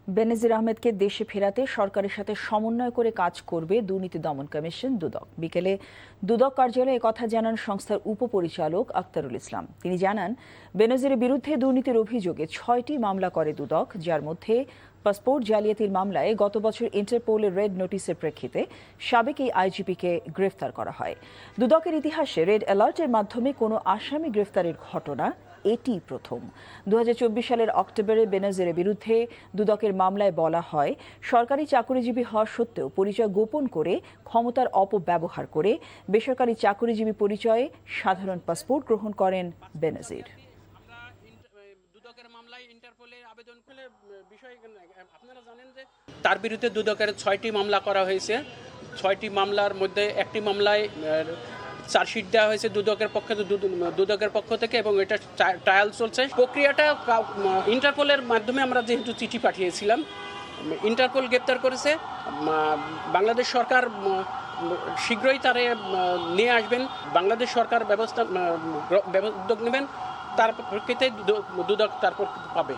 বেনজির আহমেদকে দেশে ফেরাতে সরকারের সাথে সমন্বয় করে কাজ করবে দুর্নীতি দমন কমিশন দুদক। বিকেলে দুদক কার্যালয়ে কথা জানান সংস্থার উপপরিচালক আক্তারুল ইসলাম। তিনি জানান, বেনজিরের বিরুদ্ধে দুর্নীতির অভিযোগে ৬টি মামলা করে দুদক, যার মধ্যে পাসপোর্ট জালিয়াতির মামলায় গত বছর ইন্টারপোলের রেড নোটিসের প্রেক্ষিতে সাবেক এই আইজিপিকে গ্রেফতার করা হয়। দুদকের ইতিহাসে রেড অ্যালার্টের মাধ্যমে কোনো আসামি গ্রেফতারের ঘটনা এটি প্রথম। ২০২৪ সালের অক্টোবরে বেনজিরের বিরুদ্ধে দুদকের মামলায় বলা হয়, সরকারি চাকরিজীবী হওয়া সত্ত্বেও পরিচয় গোপন করে ক্ষমতার অপব্যবহার করে বেসরকারি চাকরিজীবী পরিচয়ে সাধারণ পাসপোর্ট গ্রহণ করেন বেনজির। আপনারা জানেন যে তার বিরুদ্ধে দুদকের ৬টি মামলা করা হয়েছে। ৬টি মামলার মধ্যে একটি মামলায় চার্জশিট দেওয়া হয়েছে দুদকের পক্ষ থেকে এবং এটা ট্রায়াল চলছে। প্রক্রিয়াটা ইন্টারপোলের মাধ্যমে আমরা যেহেতু চিঠি পাঠিয়েছিলাম, ইন্টারপোল গ্রেপ্তার করেছে। বাংলাদেশ সরকার শীঘ্রই তারে নিয়ে আসবেন, বাংলাদেশ সরকার উদ্যোগ নেবেন, তার প্রেক্ষিতে দুদক তারপর পাবে।